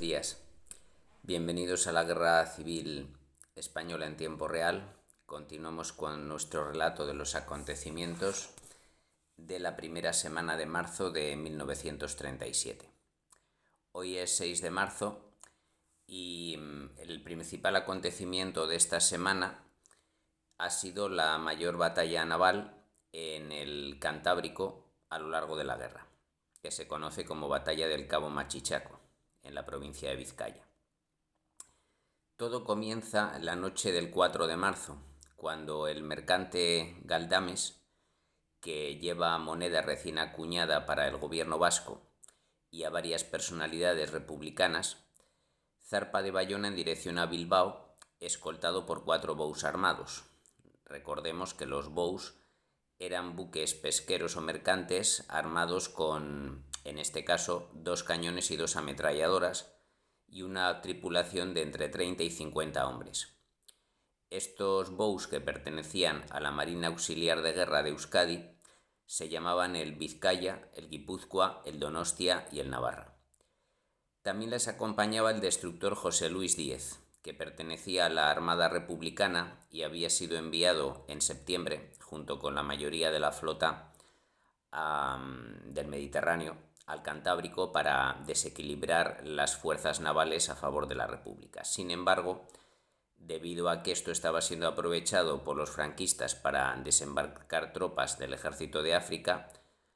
días. Bienvenidos a la Guerra Civil Española en tiempo real. Continuamos con nuestro relato de los acontecimientos de la primera semana de marzo de 1937. Hoy es 6 de marzo y el principal acontecimiento de esta semana ha sido la mayor batalla naval en el Cantábrico a lo largo de la guerra, que se conoce como Batalla del Cabo Machichaco, en la provincia de Vizcaya. Todo comienza la noche del 4 de marzo, cuando el mercante Galdames, que lleva moneda recién acuñada para el gobierno vasco y a varias personalidades republicanas, zarpa de Bayona en dirección a Bilbao, escoltado por 4 bous armados. Recordemos que los bous eran buques pesqueros o mercantes armados con, en este caso, 2 cañones y 2 ametralladoras y una tripulación de entre 30 y 50 hombres. Estos bous, que pertenecían a la Marina Auxiliar de Guerra de Euskadi, se llamaban el Vizcaya, el Guipúzcoa, el Donostia y el Navarra. También les acompañaba el destructor José Luis Díez, que pertenecía a la Armada Republicana y había sido enviado en septiembre, junto con la mayoría de la flota del Mediterráneo, al Cantábrico para desequilibrar las fuerzas navales a favor de la República. Sin embargo, debido a que esto estaba siendo aprovechado por los franquistas para desembarcar tropas del Ejército de África,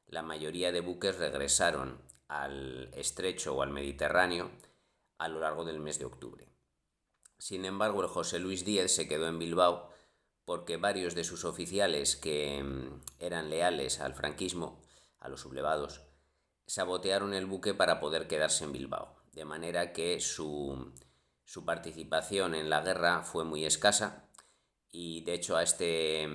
la mayoría de buques regresaron al estrecho o al Mediterráneo a lo largo del mes de octubre. Sin embargo, el José Luis Díez se quedó en Bilbao porque varios de sus oficiales que eran leales al franquismo, a los sublevados, sabotearon el buque para poder quedarse en Bilbao, de manera que su participación en la guerra fue muy escasa y de hecho a este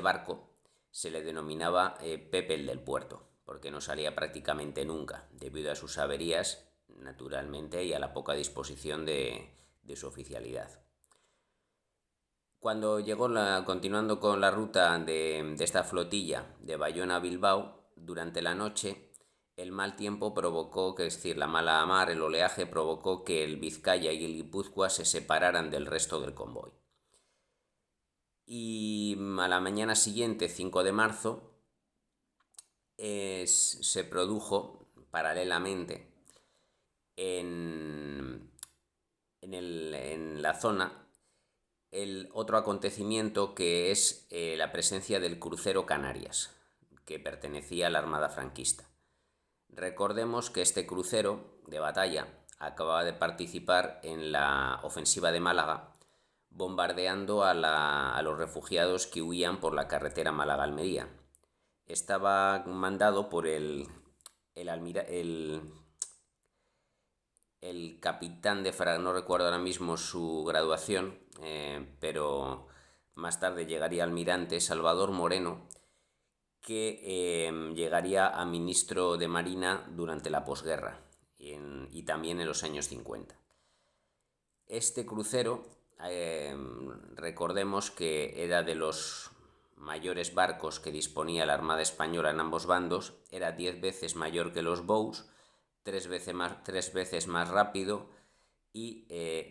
barco se le denominaba Pepe el del Puerto, porque no salía prácticamente nunca, debido a sus averías, naturalmente, y a la poca disposición de su oficialidad. Cuando llegó, continuando con la ruta de esta flotilla de Bayona a Bilbao, durante la noche el mal tiempo provocó, que es decir, la mala mar, el oleaje provocó que el Vizcaya y el Guipúzcoa se separaran del resto del convoy. Y a la mañana siguiente, 5 de marzo, se produjo paralelamente en la zona el otro acontecimiento, que es la presencia del crucero Canarias, que pertenecía a la Armada franquista. Recordemos que este crucero de batalla acababa de participar en la ofensiva de Málaga, bombardeando a los refugiados que huían por la carretera Málaga-Almería. Estaba mandado por el capitán de fragata, no recuerdo ahora mismo su graduación, pero más tarde llegaría almirante Salvador Moreno, que llegaría a ministro de Marina durante la posguerra y también en los años 50. Este crucero, recordemos que era de los mayores barcos que disponía la Armada Española en ambos bandos, era 10 veces mayor que los bous, 3 veces más rápido y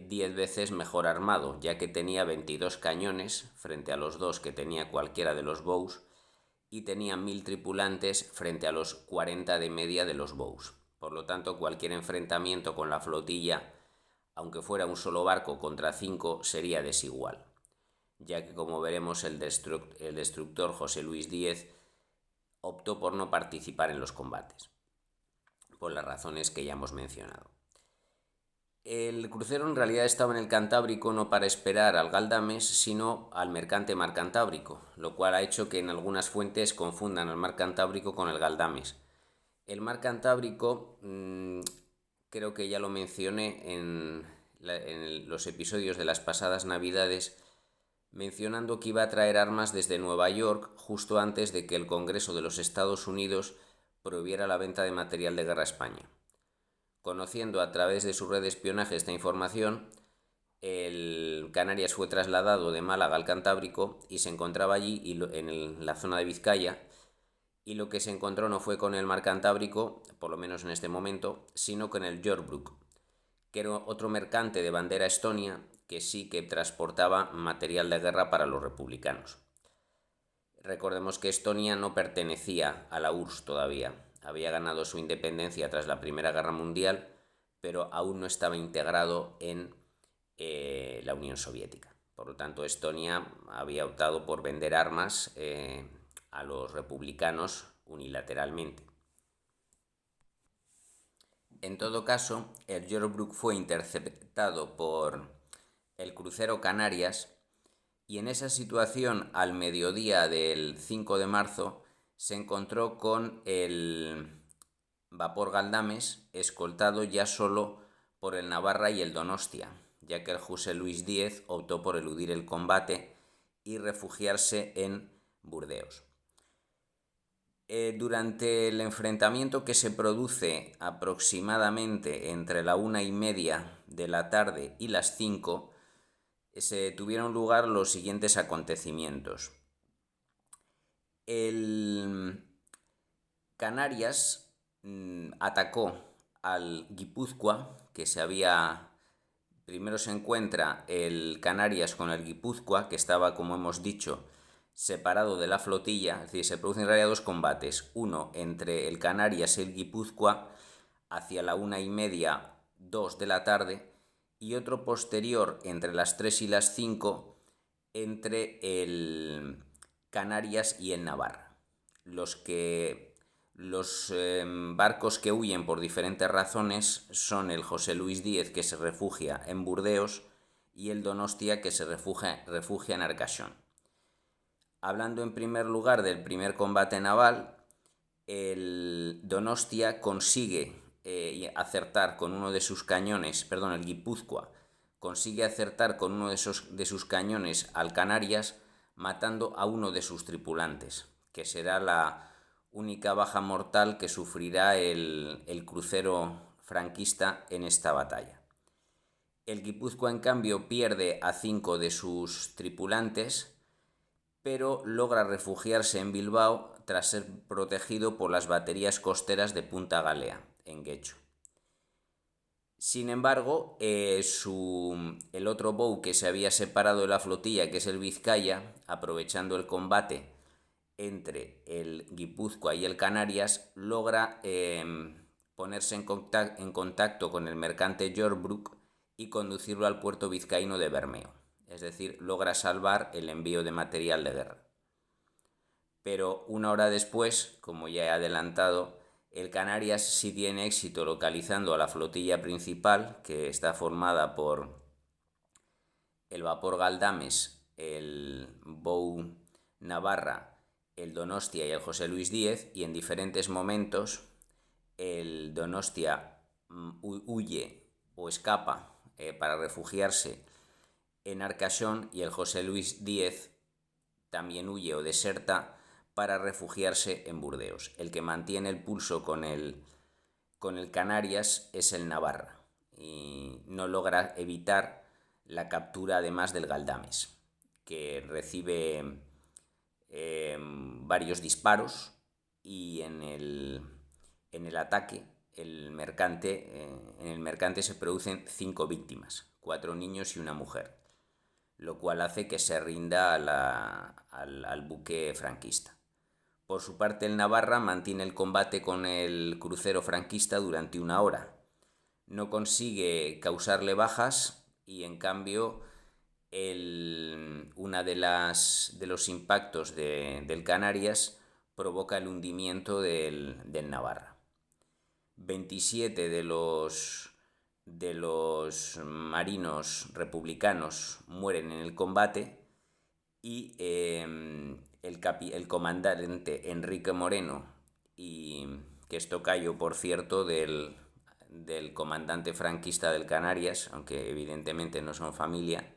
10 veces mejor armado, ya que tenía 22 cañones frente a los 2 que tenía cualquiera de los bous, y tenía 1000 tripulantes frente a los 40 de media de los bous. Por lo tanto, cualquier enfrentamiento con la flotilla, aunque fuera un solo barco contra 5, sería desigual, ya que, como veremos, el destructor José Luis Díez optó por no participar en los combates, por las razones que ya hemos mencionado. El crucero en realidad estaba en el Cantábrico no para esperar al Galdames, sino al mercante Mar Cantábrico, lo cual ha hecho que en algunas fuentes confundan al Mar Cantábrico con el Galdames. El Mar Cantábrico, creo que ya lo mencioné en los episodios de las pasadas Navidades, mencionando que iba a traer armas desde Nueva York justo antes de que el Congreso de los Estados Unidos prohibiera la venta de material de guerra a España. Conociendo a través de su red de espionaje esta información, el Canarias fue trasladado de Málaga al Cantábrico y se encontraba allí en la zona de Vizcaya, y lo que se encontró no fue con el Mar Cantábrico, por lo menos en este momento, sino con el Yorkbrook, que era otro mercante de bandera estonia que sí que transportaba material de guerra para los republicanos. Recordemos que Estonia no pertenecía a la URSS todavía, había ganado su independencia tras la Primera Guerra Mundial, pero aún no estaba integrado en la Unión Soviética. Por lo tanto, Estonia había optado por vender armas a los republicanos unilateralmente. En todo caso, el Yorkbrook fue interceptado por el crucero Canarias y en esa situación, al mediodía del 5 de marzo, se encontró con el vapor Galdames, escoltado ya solo por el Navarra y el Donostia, ya que el José Luis Díez optó por eludir el combate y refugiarse en Burdeos. Durante el enfrentamiento que se produce aproximadamente entre la 1:30 de la tarde y las 5, se tuvieron lugar los siguientes acontecimientos. El Canarias atacó al Guipúzcoa, que primero se encuentra el Canarias con el Guipúzcoa, que estaba, como hemos dicho, separado de la flotilla. Es decir, se producen en realidad dos combates, uno entre el Canarias y el Guipúzcoa hacia la 1:30, 2 de la tarde, y otro posterior entre las 3 y las 5 entre el Canarias y el Navarra. Los barcos que huyen por diferentes razones son el José Luis Díez, que se refugia en Burdeos, y el Donostia, que se refugia en Arcachón. Hablando en primer lugar del primer combate naval, el Donostia consigue acertar con uno de sus cañones, el Guipúzcoa consigue acertar con uno de sus cañones al Canarias, matando a uno de sus tripulantes, que será la única baja mortal que sufrirá el crucero franquista en esta batalla. El Guipúzcoa, en cambio, pierde a 5 de sus tripulantes, pero logra refugiarse en Bilbao tras ser protegido por las baterías costeras de Punta Galea, en Guecho. Sin embargo, el otro bow que se había separado de la flotilla, que es el Vizcaya, aprovechando el combate entre el Guipúzcoa y el Canarias, logra ponerse en contacto con el mercante Yorkbrook y conducirlo al puerto vizcaíno de Bermeo. Es decir, logra salvar el envío de material de guerra. Pero una hora después, como ya he adelantado, el Canarias sí tiene éxito localizando a la flotilla principal, que está formada por el vapor Galdames, el bow Navarra, el Donostia y el José Luis Díez, y en diferentes momentos el Donostia huye o escapa para refugiarse en Arcachón, y el José Luis Díez también huye o deserta para refugiarse en Burdeos. El que mantiene el pulso con el Canarias es el Navarra y no logra evitar la captura, además del Galdames, que recibe varios disparos, y en el ataque en el mercante se producen 5 víctimas, 4 niños y una mujer, lo cual hace que se rinda al buque franquista. Por su parte, el Navarra mantiene el combate con el crucero franquista durante 1 hora. No consigue causarle bajas y, en cambio, una de los impactos del Canarias provoca el hundimiento del Navarra. 27 de los marinos republicanos mueren en el combate, y el comandante Enrique Moreno, que es tocayo, por cierto, del comandante franquista del Canarias, aunque evidentemente no son familia,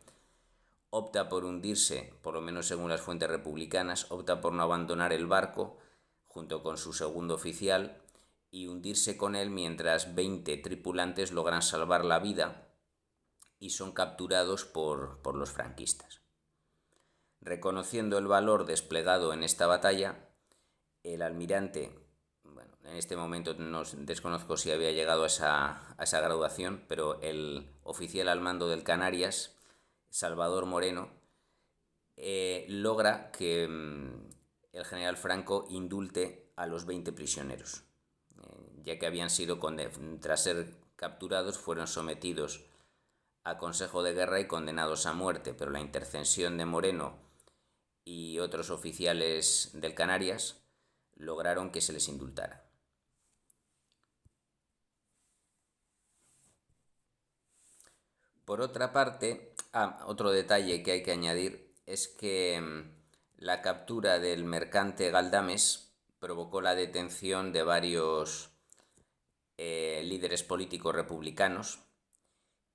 opta por hundirse, por lo menos según las fuentes republicanas, opta por no abandonar el barco junto con su segundo oficial y hundirse con él, mientras 20 tripulantes logran salvar la vida y son capturados por los franquistas. Reconociendo el valor desplegado en esta batalla, el almirante en este momento no desconozco si había llegado a esa graduación, pero el oficial al mando del Canarias, Salvador Moreno, logra que el general Franco indulte a los 20 prisioneros, ya que habían sido, tras ser capturados, fueron sometidos a consejo de guerra y condenados a muerte, pero la intercesión de Moreno y otros oficiales del Canarias lograron que se les indultara. Por otra parte, otro detalle que hay que añadir es que la captura del mercante Galdames provocó la detención de varios líderes políticos republicanos,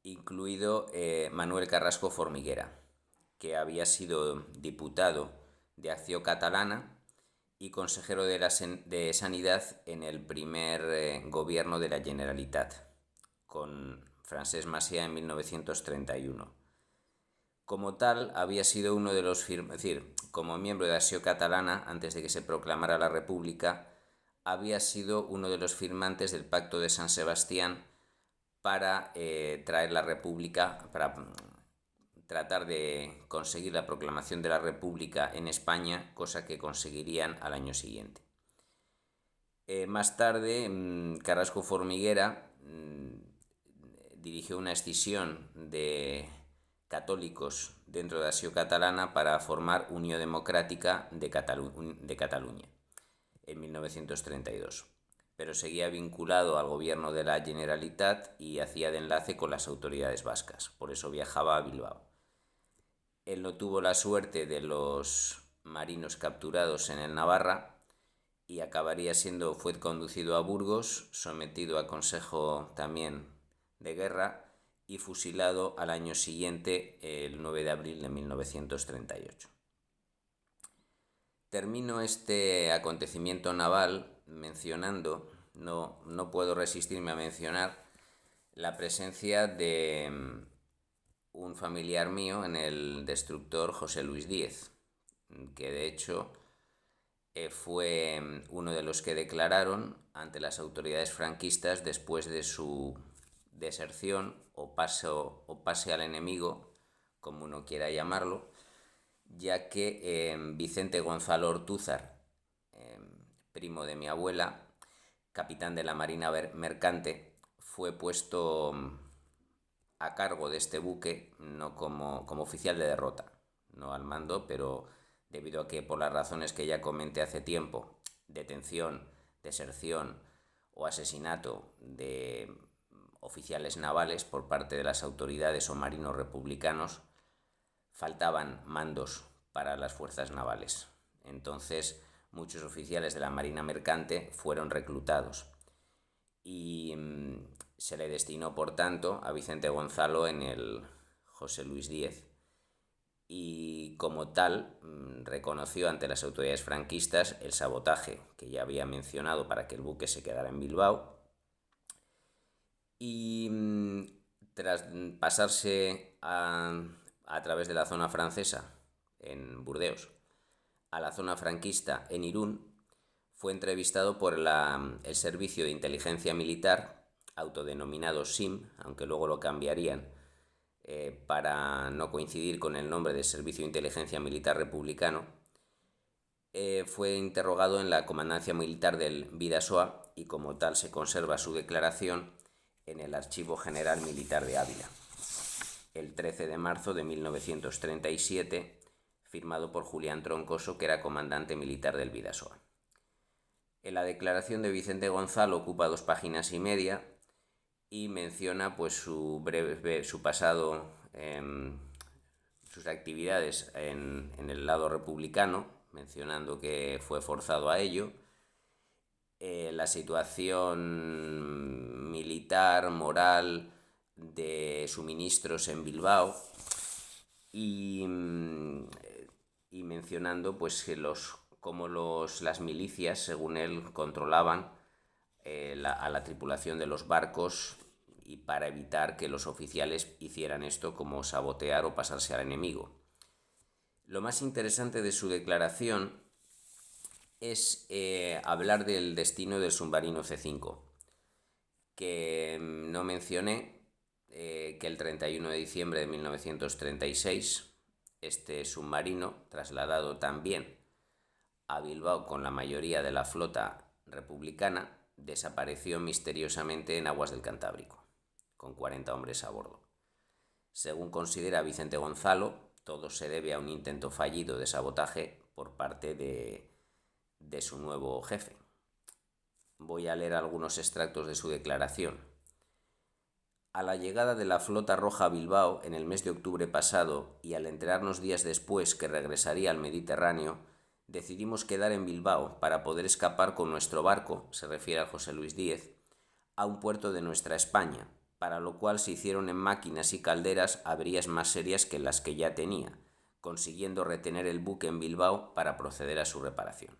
incluido Manuel Carrasco Formiguera, que había sido diputado de Acción Catalana y consejero de Sanidad en el primer gobierno de la Generalitat, con Francesc Macià en 1931. Como tal, había sido uno de los como miembro de Acció Catalana, antes de que se proclamara la República, había sido uno de los firmantes del Pacto de San Sebastián para traer la República, para tratar de conseguir la proclamación de la República en España, cosa que conseguirían al año siguiente. Más tarde, Carrasco Formiguera dirigió una escisión de católicos dentro de Acció Catalana para formar Unió Democràtica de Cataluña en 1932, pero seguía vinculado al gobierno de la Generalitat y hacía de enlace con las autoridades vascas, por eso viajaba a Bilbao. Él no tuvo la suerte de los marinos capturados en el Navarra y fue conducido a Burgos, sometido a consejo también de guerra y fusilado al año siguiente, el 9 de abril de 1938. Termino este acontecimiento naval mencionando, no puedo resistirme a mencionar, la presencia de un familiar mío en el destructor José Luis Díez, que de hecho fue uno de los que declararon ante las autoridades franquistas después de su deserción o pase al enemigo, como uno quiera llamarlo, ya que Vicente Gonzalo Ortúzar, primo de mi abuela, capitán de la Marina Mercante, fue puesto a cargo de este buque, no como oficial de derrota, no al mando, pero debido a que, por las razones que ya comenté hace tiempo, detención, deserción o asesinato de oficiales navales por parte de las autoridades o marinos republicanos, faltaban mandos para las fuerzas navales. Entonces, muchos oficiales de la Marina Mercante fueron reclutados y se le destinó, por tanto, a Vicente Gonzalo en el José Luis Díez. Y como tal, reconoció ante las autoridades franquistas el sabotaje que ya había mencionado para que el buque se quedara en Bilbao. Y tras pasarse a través de la zona francesa, en Burdeos, a la zona franquista en Irún, fue entrevistado por el Servicio de Inteligencia Militar, autodenominado SIM, aunque luego lo cambiarían para no coincidir con el nombre del Servicio de Inteligencia Militar Republicano. Fue interrogado en la Comandancia Militar del Bidasoa y como tal se conserva su declaración en el Archivo General Militar de Ávila, el 13 de marzo de 1937, firmado por Julián Troncoso, que era comandante militar del Bidasoa. En la declaración de Vicente Gonzalo ocupa 2 páginas y media y menciona pues su pasado, sus actividades en el lado republicano, mencionando que fue forzado a ello, la situación militar, moral, de suministros en Bilbao y mencionando pues que cómo las milicias, según él, controlaban a la tripulación de los barcos, y para evitar que los oficiales hicieran esto, como sabotear o pasarse al enemigo. Lo más interesante de su declaración es hablar del destino del submarino C5, que no mencioné que el 31 de diciembre de 1936 este submarino, trasladado también a Bilbao con la mayoría de la flota republicana, desapareció misteriosamente en aguas del Cantábrico, con 40 hombres a bordo. Según considera Vicente Gonzalo, todo se debe a un intento fallido de sabotaje por parte de su nuevo jefe. Voy a leer algunos extractos de su declaración. A la llegada de la flota roja a Bilbao en el mes de octubre pasado y al enterarnos días después que regresaría al Mediterráneo, decidimos quedar en Bilbao para poder escapar con nuestro barco, se refiere a José Luis Díez, a un puerto de nuestra España, para lo cual se hicieron en máquinas y calderas averías más serias que las que ya tenía, consiguiendo retener el buque en Bilbao para proceder a su reparación.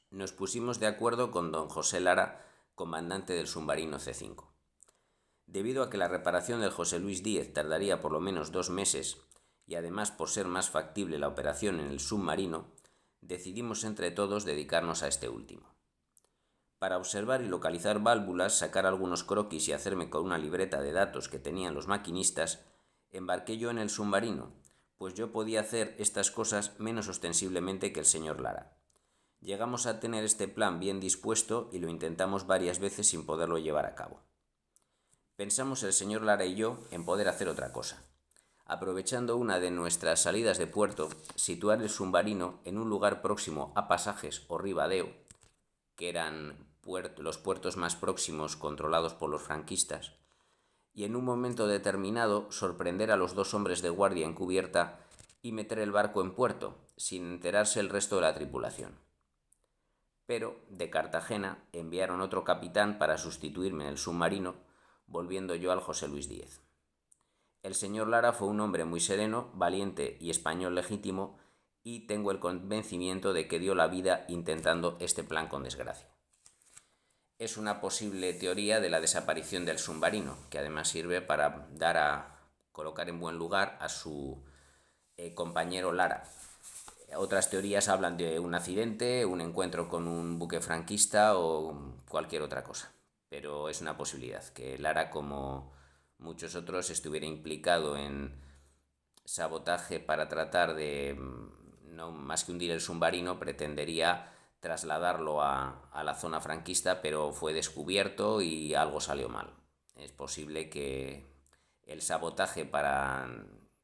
Nos pusimos de acuerdo con don José Lara, comandante del submarino C5. Debido a que la reparación del José Luis Díez tardaría por lo menos 2 meses, y además por ser más factible la operación en el submarino, decidimos entre todos dedicarnos a este último. Para observar y localizar válvulas, sacar algunos croquis y hacerme con una libreta de datos que tenían los maquinistas, embarqué yo en el submarino, pues yo podía hacer estas cosas menos ostensiblemente que el señor Lara. Llegamos a tener este plan bien dispuesto y lo intentamos varias veces sin poderlo llevar a cabo. Pensamos el señor Lara y yo en poder hacer otra cosa. Aprovechando una de nuestras salidas de puerto, situar el submarino en un lugar próximo a Pasajes o Ribadeo, que eran los puertos más próximos controlados por los franquistas, y en un momento determinado sorprender a los 2 hombres de guardia en cubierta y meter el barco en puerto, sin enterarse el resto de la tripulación. Pero de Cartagena enviaron otro capitán para sustituirme en el submarino, volviendo yo al José Luis Díez. El señor Lara fue un hombre muy sereno, valiente y español legítimo, y tengo el convencimiento de que dio la vida intentando este plan con desgracia. Es una posible teoría de la desaparición del submarino, que además sirve para colocar en buen lugar a su compañero Lara. Otras teorías hablan de un accidente, un encuentro con un buque franquista o cualquier otra cosa, pero es una posibilidad que Lara, como muchos otros, estuviera implicado en sabotaje para tratar de, no más que hundir el submarino, pretendería trasladarlo a la zona franquista, pero fue descubierto y algo salió mal. Es posible que el sabotaje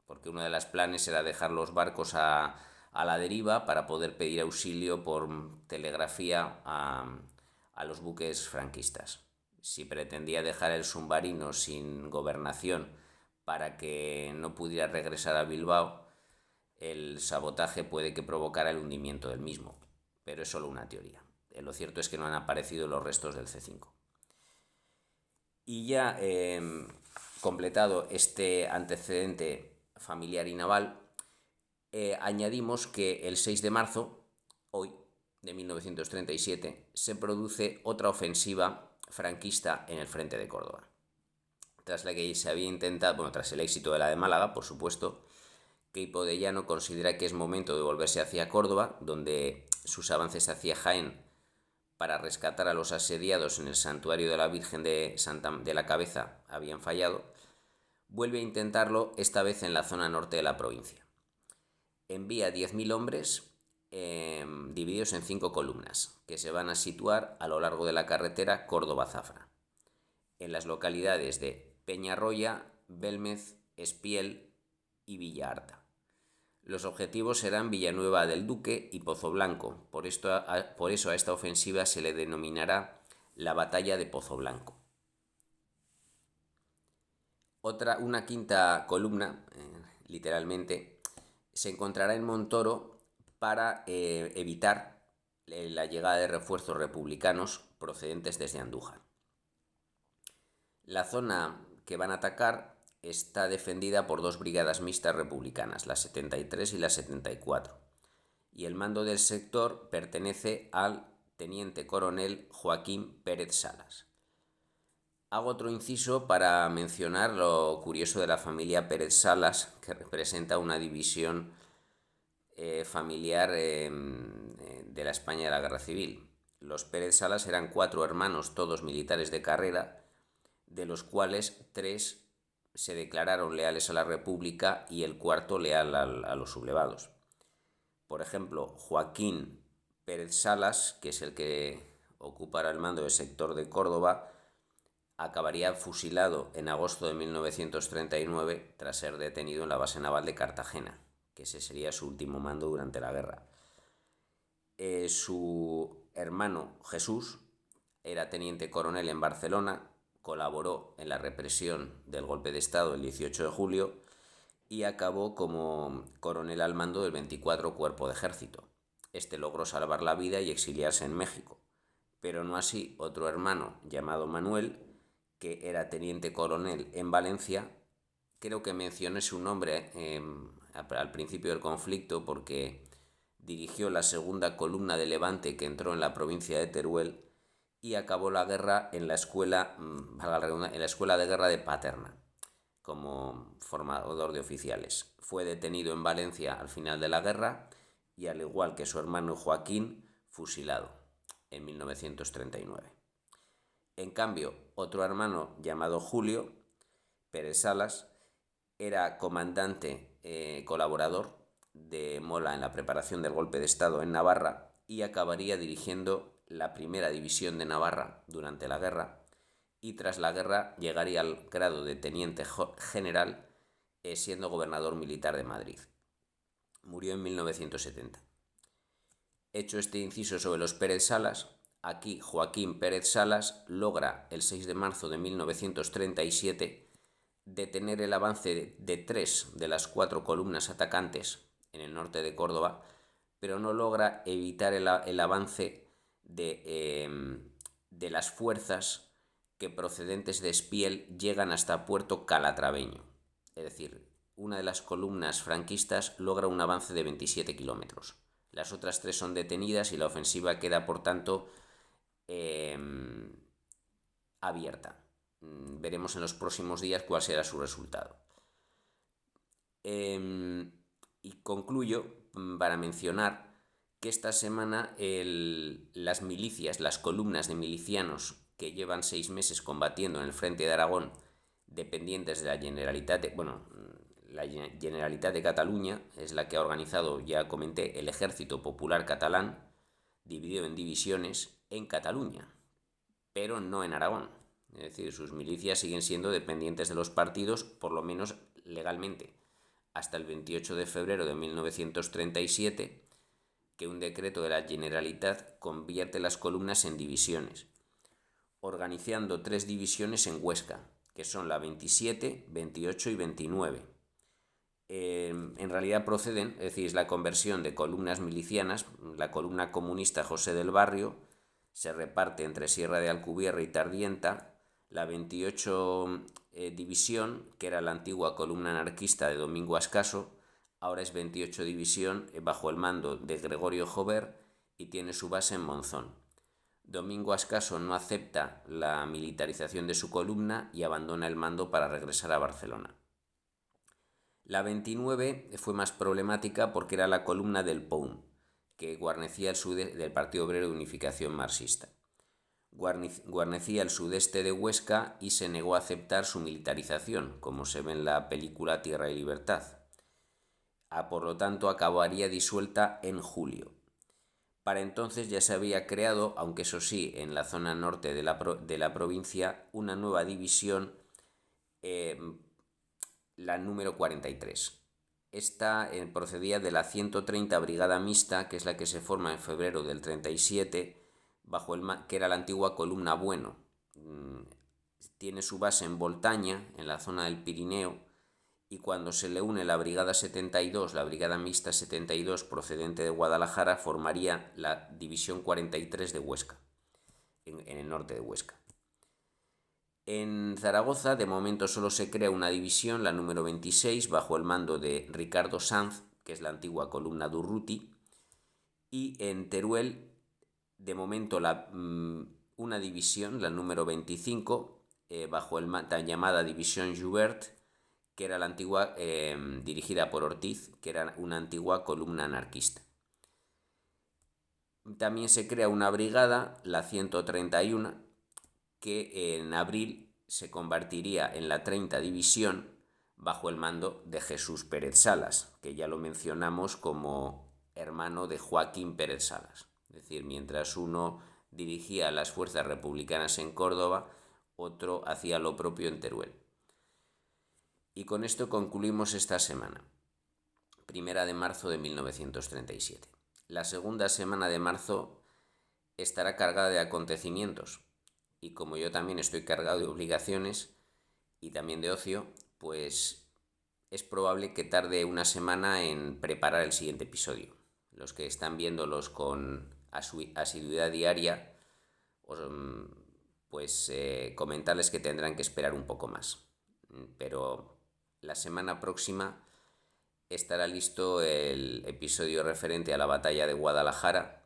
porque uno de los planes era dejar los barcos a la deriva para poder pedir auxilio por telegrafía a los buques franquistas. Si pretendía dejar el submarino sin gobernación para que no pudiera regresar a Bilbao, el sabotaje puede que provocara el hundimiento del mismo, pero es solo una teoría. Lo cierto es que no han aparecido los restos del C5. Y ya completado este antecedente familiar y naval, añadimos que el 6 de marzo, hoy, de 1937, se produce otra ofensiva franquista en el frente de Córdoba. Tras la que se había intentado, tras el éxito de la de Málaga, por supuesto, Queipo de Llano considera que es momento de volverse hacia Córdoba, donde sus avances hacia Jaén para rescatar a los asediados en el santuario de la Virgen de la Cabeza habían fallado. Vuelve a intentarlo, esta vez en la zona norte de la provincia. Envía 10.000 hombres divididos en 5 columnas, que se van a situar a lo largo de la carretera Córdoba-Zafra, en las localidades de Peñarroya, Belmez, Espiel y Villa Arta. Los objetivos serán Villanueva del Duque y Pozo Blanco, por eso a esta ofensiva se le denominará la Batalla de Pozo Blanco. Una quinta columna, literalmente, se encontrará en Montoro para evitar la llegada de refuerzos republicanos procedentes desde Andújar. La zona que van a atacar está defendida por 2 brigadas mixtas republicanas, la 73 y la 74, y el mando del sector pertenece al teniente coronel Joaquín Pérez Salas. Hago otro inciso para mencionar lo curioso de la familia Pérez Salas, que representa una división familiar de de la España de la Guerra Civil. Los Pérez Salas eran 4 hermanos, todos militares de carrera, de los cuales 3 se declararon leales a la República y el cuarto leal a los sublevados. Por ejemplo, Joaquín Pérez Salas, que es el que ocupará el mando del sector de Córdoba, acabaría fusilado en agosto de 1939 tras ser detenido en la base naval de Cartagena, que ese sería su último mando durante la guerra. Su hermano Jesús era teniente coronel en Barcelona, colaboró en la represión del golpe de Estado el 18 de julio y acabó como coronel al mando del 24 Cuerpo de Ejército. Este logró salvar la vida y exiliarse en México, pero no así otro hermano llamado Manuel, que era teniente coronel en Valencia. Creo que mencioné su nombre al principio del conflicto porque dirigió la segunda columna de Levante que entró en la provincia de Teruel y acabó la guerra en la escuela de guerra de Paterna como formador de oficiales. Fue detenido en Valencia al final de la guerra y, al igual que su hermano Joaquín, fusilado en 1939. En cambio, otro hermano llamado Julio Pérez Salas era comandante colaborador de Mola en la preparación del golpe de Estado en Navarra y acabaría dirigiendo la primera división de Navarra durante la guerra, y tras la guerra llegaría al grado de teniente general, siendo gobernador militar de Madrid. Murió en 1970. Hecho este inciso sobre los Pérez Salas, aquí Joaquín Pérez Salas logra el 6 de marzo de 1937 detener el avance de 3 de las 4 columnas atacantes en el norte de Córdoba, pero no logra evitar el avance de las fuerzas que, procedentes de Espiel, llegan hasta Puerto Calatraveño. Es decir, una de las columnas franquistas logra un avance de 27 kilómetros. Las otras 3 son detenidas y la ofensiva queda, por tanto, abierta. Veremos en los próximos días cuál será su resultado. Y concluyo para mencionar que esta semana las milicias, las columnas de milicianos que llevan 6 meses combatiendo en el frente de Aragón, dependientes de la Generalitat de Cataluña, es la que ha organizado, ya comenté, el Ejército Popular Catalán, dividido en divisiones en Cataluña, pero no en Aragón. Es decir, sus milicias siguen siendo dependientes de los partidos, por lo menos legalmente, hasta el 28 de febrero de 1937, que un decreto de la Generalitat convierte las columnas en divisiones, organizando 3 divisiones en Huesca, que son la 27, 28 y 29. En realidad proceden, es decir, es la conversión de columnas milicianas. La columna comunista José del Barrio se reparte entre Sierra de Alcubierre y Tardienta. La 28 división, que era la antigua columna anarquista de Domingo Ascaso, ahora es 28 división bajo el mando de Gregorio Jover y tiene su base en Monzón. Domingo Ascaso no acepta la militarización de su columna y abandona el mando para regresar a Barcelona. La 29 fue más problemática porque era la columna del POUM, que guarnecía el sudeste del Partido Obrero de Unificación Marxista. Guarnecía el sudeste de Huesca y se negó a aceptar su militarización, como se ve en la película Tierra y Libertad. Por lo tanto, acabaría disuelta en julio. Para entonces ya se había creado, aunque eso sí, en la zona norte de la provincia, una nueva división, la número 43. Esta procedía de la 130 Brigada Mixta, que es la que se forma en febrero del 37, que era la antigua Columna Bueno. Tiene su base en Voltaña, en la zona del Pirineo, y cuando se le une la Brigada 72, la Brigada Mixta 72 procedente de Guadalajara, formaría la División 43 de Huesca, en el norte de Huesca. En Zaragoza, de momento, solo se crea una división, la número 26, bajo el mando de Ricardo Sanz, que es la antigua columna Durruti, y en Teruel, de momento, una división, la número 25, bajo la llamada División Joubert, que era la antigua, dirigida por Ortiz, que era una antigua columna anarquista. También se crea una brigada, la 131, que en abril se convertiría en la 30 División bajo el mando de Jesús Pérez Salas, que ya lo mencionamos como hermano de Joaquín Pérez Salas. Es decir, mientras uno dirigía las fuerzas republicanas en Córdoba, otro hacía lo propio en Teruel. Y con esto concluimos esta semana, 1 de marzo de 1937. La segunda semana de marzo estará cargada de acontecimientos, y como yo también estoy cargado de obligaciones y también de ocio, pues es probable que tarde una semana en preparar el siguiente episodio. Los que están viéndolos con asiduidad diaria, pues comentarles que tendrán que esperar un poco más. Pero la semana próxima estará listo el episodio referente a la batalla de Guadalajara.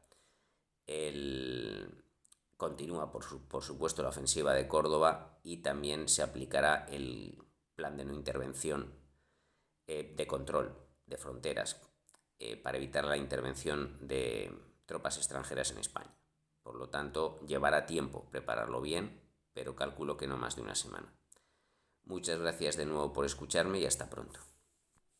Continúa, por supuesto, la ofensiva de Córdoba, y también se aplicará el plan de no intervención de control de fronteras para evitar la intervención de tropas extranjeras en España. Por lo tanto, llevará tiempo prepararlo bien, pero calculo que no más de una semana. Muchas gracias de nuevo por escucharme y hasta pronto.